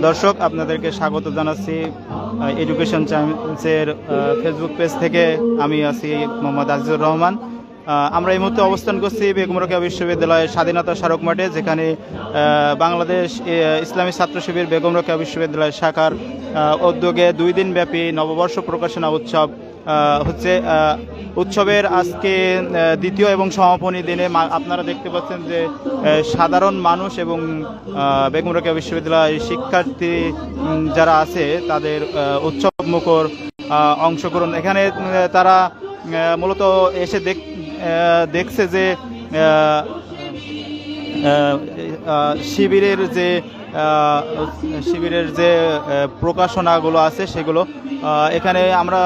দর্শক, আপনাদেরকে স্বাগত জানাচ্ছি এডুকেশন চাইন্সের ফেসবুক পেজ থেকে। আমি আছি মোহাম্মদ আজিজুর রহমান। আমরা এই মুহূর্তে অবস্থান করছি বেগম রোকেয়া বিশ্ববিদ্যালয়ের স্বাধীনতা স্মারক মাঠে, যেখানে বাংলাদেশ ইসলামী ছাত্র শিবির বেগম রোকেয়া বিশ্ববিদ্যালয়ের শাখার উদ্যোগে 2 দিনব্যাপী নববর্ষ প্রকাশনা উৎসব হচ্ছে। উৎসবের আজকে দ্বিতীয় এবং সমাপনী দিনে আপনারা দেখতে পাচ্ছেন যে সাধারণ মানুষ এবং বেগম রোকেয়া বিশ্ববিদ্যালয়ের শিক্ষার্থী যারা আছে তাদের উৎসব মুখর অংশগ্রহণ। এখানে তারা মূলত এসে দেখছে যে শিবিরের যে প্রকাশনাগুলো আছে সেগুলো এখানে আমরা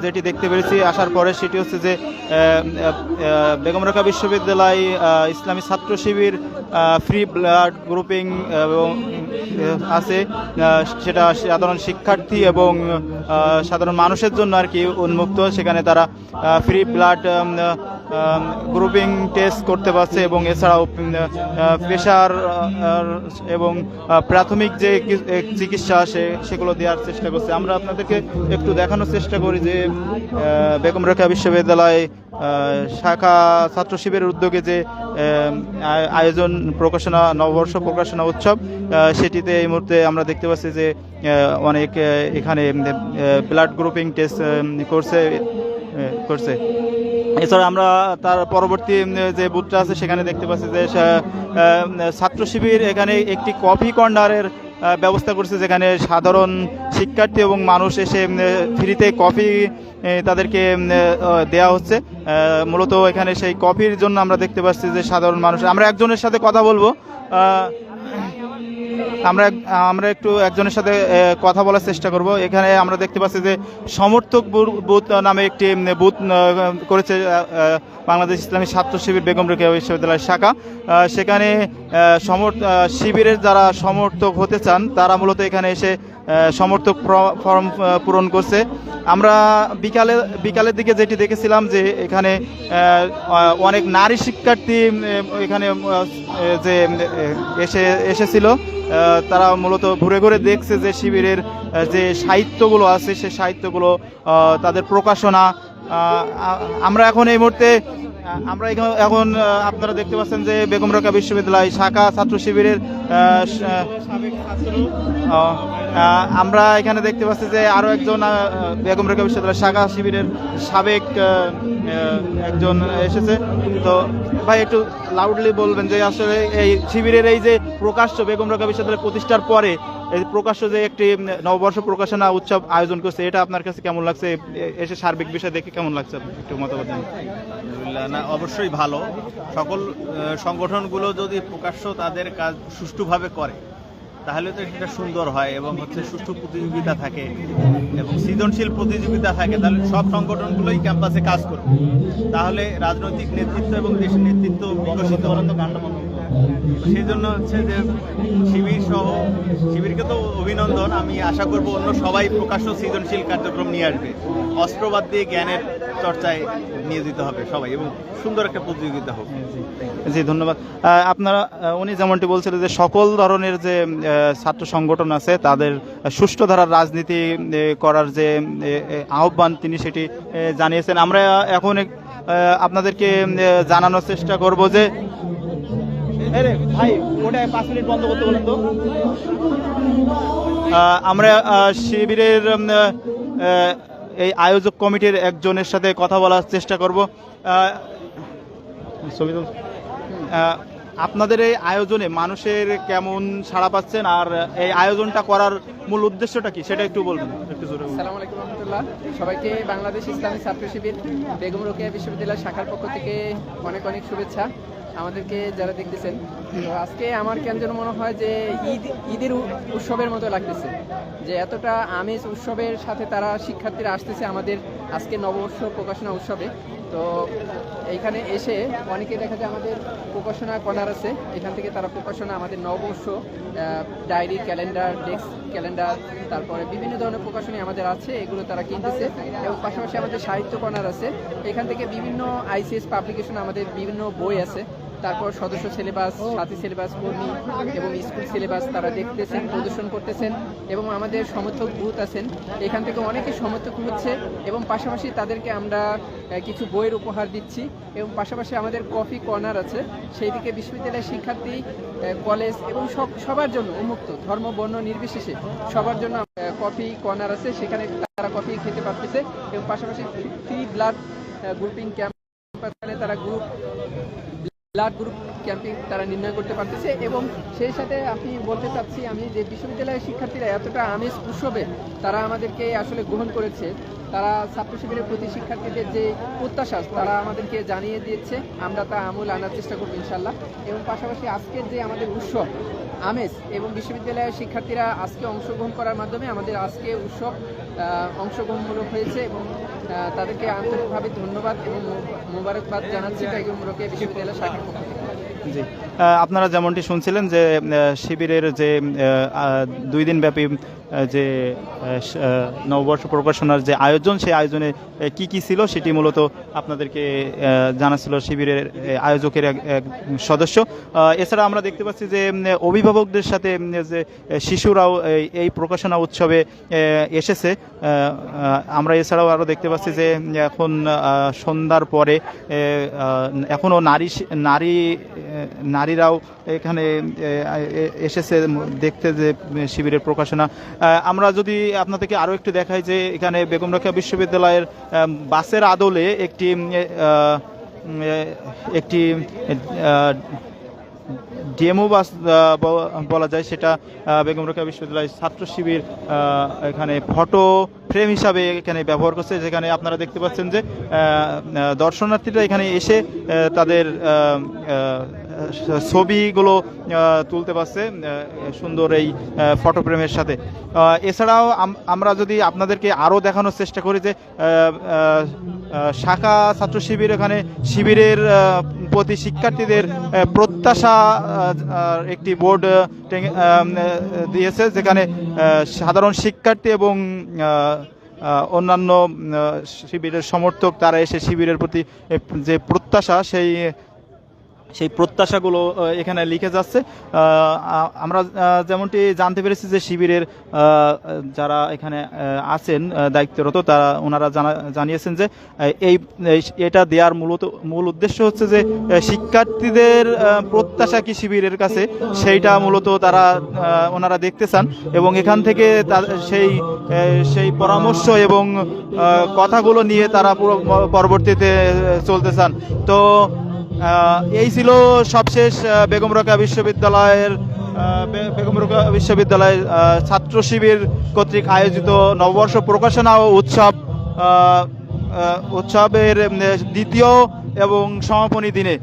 যেটি দেখতে পেরেছি আসার পরে, সেটি হচ্ছে যে বেগম রোকেয়া বিশ্ববিদ্যালয় ইসলামী ছাত্র শিবির ফ্রি ব্লাড গ্রুপিং এবং আছে, সেটা সাধারণ শিক্ষার্থী এবং সাধারণ মানুষের জন্য আর কি উন্মুক্ত। সেখানে তারা ফ্রি ব্লাড গ্রুপিং টেস্ট করতে পারছে এবং এছাড়াও প্রেশার এবং প্রাথমিক যে চিকিৎসা সেগুলো দেওয়ার চেষ্টা করছে। আমরা আপনাদেরকে একটু দেখানোর চেষ্টা করি যে বেগম রোকেয়া বিশ্ববিদ্যালয় শাখা ছাত্র শিবিরের উদ্যোগে যে আয়োজন নববর্ষ প্রকাশনা উৎসব, সেটিতে এই মুহূর্তে আমরা দেখতে পাচ্ছি যে অনেক এখানে ব্লাড গ্রুপিং টেস্ট করছে। এছাড়া আমরা তার পরবর্তী যে বুথটা আছে সেখানে দেখতে পাচ্ছি যে ছাত্র শিবির এখানে একটি কফি কর্নারের ব্যবস্থা করছে, যেখানে সাধারণ শিক্ষার্থী এবং মানুষ এসে ফ্রিতে কফি তাদেরকে দেয়া হচ্ছে। মূলত এখানে সেই কফির জন্য আমরা দেখতে পাচ্ছি যে সাধারণ মানুষ। আমরা একজনের সাথে কথা বলবো, আমরা একটু একজনের সাথে কথা বলার চেষ্টা করব। এখানে আমরা দেখতে পাচ্ছি যে সমর্থক বুথ নামে একটি বুথ করেছে বাংলাদেশ ইসলামী ছাত্র শিবির বেগম রোকেয়া বিশ্ববিদ্যালয়ের শাখা। সেখানে শিবিরের যারা সমর্থক হতে চান তারা মূলত এখানে এসে সমর্থক ফর্ম পূরণ করছে। আমরা বিকালের দিকে যেটি দেখেছিলাম যে এখানে অনেক নারী শিক্ষার্থী এখানে যে এসেছিল, তারা মূলত ঘুরে ঘুরে দেখছে যে শিবিরের যে সাহিত্যগুলো আছে সেই সাহিত্যগুলো, তাদের প্রকাশনা। আমরা এখন এই মুহূর্তে এখন আপনারা দেখতে পাচ্ছেন যে বেগম রোকেয়া বিশ্ববিদ্যালয় শাখা ছাত্র শিবিরের আমরা এখানে দেখতে পাচ্ছি যে আরো একজন বেগম রোকেয়া বিশ্ববিদ্যালয় শাখা শিবিরের সাবেক একজন এসেছে। তো ভাই একটু লাউডলি বলবেন যে আসলে এই শিবিরের এই যে প্রকাশ্য বেগম রোকেয়া বিশ্ববিদ্যালয় প্রতিষ্ঠার পরে এই প্রকাশ্য যে একটি নববর্ষ প্রকাশনা উৎসব আয়োজন করছে, এটা আপনার কাছে কেমন লাগছে? এসে সার্বিক বিষয় দেখে কেমন লাগছে একটু মতামত জানান। না, অবশ্যই ভালো। সকল সংগঠনগুলো যদি প্রকাশ্য তাদের কাজ সুষ্ঠুভাবে করে তাহলে তো সেটা সুন্দর হয় এবং সুষ্ঠু প্রতিযোগিতা থাকে এবং সৃজনশীল প্রতিযোগিতা থাকে, তাহলে সব সংগঠনগুলোই ক্যাম্পাসে কাজ করবে, তাহলে রাজনৈতিক নেতৃত্ব এবং দেশের নেতৃত্ব বিকশিত সেই জন্য যে শিবিরকে তো অভিনন্দন। আমি আশা করব অন্য সবাই প্রকাশ্য সৃজনশীল কার্যক্রম নিয়ে আসবে, অস্ত্রবাদ দিয়ে জ্ঞানের চর্চায় নিয়োজিত হবে সবাই এবং সুন্দর একটা প্রতিযোগিতা হবে। জি, ধন্যবাদ। আপনারা উনি যেমনটি বলছিলেন যে সকল ধরনের যে ছাত্র সংগঠন আছে তাদের সুষ্ঠু ধারার রাজনীতি করার যে আহ্বান তিনি সেটি জানিয়েছেন। আমরা এখন আপনাদেরকে জানানোর চেষ্টা করব যে ভাই ওটা 5 মিনিট বন্ধ করতে বলেন তো। আমরা শিবিরের এই আয়োজক কমিটির একজনের সাথে কথা বলার চেষ্টা করব। আপনাদের এই আয়োজনে মানুষের কেমন সাড়া পাচ্ছেন, আর এই আয়োজনটা করার মূল উদ্দেশ্যটা কি সেটা একটু বলবেন একটু জোরে। আসসালামু আলাইকুম রহমতুল্লাহ। সবাইকে বাংলাদেশ ইসলামী ছাত্র শিবির বেগম রোকেয়া বিশ্ববিদ্যালয় শাখার পক্ষ থেকে অনেক অনেক শুভেচ্ছা আমাদেরকে যারা দেখতেছেন। তো আজকে আমার কেন যেন মনে হয় যে ঈদের উৎসবের মতো লাগতেছে, যে এতটা আমেজ উৎসবের সাথে তারা শিক্ষার্থীরা আসতেছে আমাদের আজকে নববর্ষ প্রকাশনা উৎসবে। তো এইখানে এসে অনেকে দেখা যায় আমাদের প্রকাশনা কর্নার আছে, এখান থেকে তারা প্রকাশনা আমাদের নববর্ষ ডায়েরি, ক্যালেন্ডার, ডেস্ক ক্যালেন্ডার, তারপরে বিভিন্ন ধরনের প্রকাশনী আমাদের আছে, এগুলো তারা কিনতেছে। এবং পাশাপাশি আমাদের সাহিত্য কর্নার আছে, এখান থেকে বিভিন্ন আইসিএস পাবলিকেশন আমাদের বিভিন্ন বই আছে, তারপর সদস্য সিলেবাস, সাথী সিলেবাস, কর্মী এবং স্কুল সিলেবাস তারা দেখতেছেন, প্রদর্শন করতেছেন এবং আমাদের সমর্থক বুথ আছেন, এখান থেকে অনেকে সমর্থক হচ্ছে এবং পাশাপাশি তাদেরকে আমরা কিছু বইয়ের উপহার দিচ্ছি এবং পাশাপাশি আমাদের কফি কর্নার আছে, সেই দিকে বিশ্ববিদ্যালয়ের শিক্ষার্থী, কলেজ এবং সবার জন্য উন্মুক্ত, ধর্ম বর্ণ নির্বিশেষে সবার জন্য কফি কর্নার আছে, সেখানে তারা কফি খেতে পারতেছে এবং পাশাপাশি ফ্রি ব্লাড গ্রুপিং ক্যাম্প তারা ব্লাড গ্রুপ ক্যাম্পিং তারা নির্ণয় করতে পারতেছে এবং সেই সাথে আমি বলতে চাচ্ছি আমি যে বিশ্ববিদ্যালয়ের শিক্ষার্থীরা এতটা আমেজ উৎসবে তারা আমাদেরকে আসলে গ্রহণ করেছে, তারা ছাত্র শিবিরের প্রতি শিক্ষার্থীদের যে প্রত্যাশা তারা আমাদেরকে জানিয়ে দিয়েছে, আমরা তা আমূল আনার চেষ্টা করব ইনশাল্লাহ। এবং পাশাপাশি আজকের যে আমাদের উৎসব আমেজ এবং বিশ্ববিদ্যালয়ের শিক্ষার্থীরা আজকে অংশগ্রহণ করার মাধ্যমে আমাদের আজকে উৎসব অংশগ্রহণমূলক হয়েছে এবং তাদেরকে আন্তরিকভাবে ধন্যবাদ এবং মোবারকবাদ জানাচ্ছি বেগম রোকেয়া বিশ্ববিদ্যালয় শাখার পক্ষ থেকে। জি, আপনারা যেমনটি শুনছিলেন যে শিবিরের যে 2 দিন ব্যাপী যে নববর্ষ প্রকাশনার যে আয়োজন, সেই আয়োজনে কি কি ছিল সেটি মূলত আপনাদেরকে জানাচ্ছিল শিবিরের আয়োজকের এক সদস্য। এছাড়া আমরা দেখতে পাচ্ছি যে অভিভাবকদের সাথে যে শিশুরাও এই প্রকাশনা উৎসবে এসেছে। আমরা এছাড়াও আরও দেখতে পাচ্ছি যে এখন সন্ধ্যার পরে এখনও নারীরাও এখানে এসেছে দেখতে যে শিবিরের প্রকাশনা। আমরা যদি আপনাদেরকে আরও একটু দেখাই যে এখানে বেগম রোকেয়া বিশ্ববিদ্যালয়ের বাসের আদলে একটি ডেমো বাস বলা যায়, সেটা বেগম রোকেয়া বিশ্ববিদ্যালয়ের ছাত্র শিবির এখানে ফটো ফ্রেম হিসাবে এখানে ব্যবহার করছে, যেখানে আপনারা দেখতে পাচ্ছেন যে দর্শনার্থীরা এখানে এসে তাদের ছবিগুলো তুলতে পারছে সুন্দর এই ফটো ফ্রেমের সাথে। এছাড়াও আমরা যদি আপনাদেরকে আরও দেখানোর চেষ্টা করি যে শাখা ছাত্র শিবির এখানে শিবিরের প্রতি শিক্ষার্থীদের প্রত্যাশা একটি বোর্ড দিয়েছে, যেখানে সাধারণ শিক্ষার্থী এবং অন্যান্য শিবিরের সমর্থক তারা এসে শিবিরের প্রতি যে প্রত্যাশা সেই প্রত্যাশাগুলো এখানে লিখে যাচ্ছে। আমরা যেমনটি জানতে পেরেছি যে শিবিরের যারা এখানে আছেন দায়িত্বরত ওনারা জানিয়েছেন যে এটা দেওয়ার মূল উদ্দেশ্য হচ্ছে যে শিক্ষার্থীদের প্রত্যাশা কি শিবিরের কাছে সেইটা মূলত ওনারা দেখতে চান এবং এখান থেকে সেই পরামর্শ এবং কথাগুলো নিয়ে তারা পরবর্তীতে চলতে চান। তো এই ছিল সবশেষ বেগম রোকেয়া বিশ্ববিদ্যালয়ের ছাত্র শিবির কর্তৃক আয়োজিত নববর্ষ প্রকাশনা ও উৎসবের দ্বিতীয় এবং সমাপনী দিনে।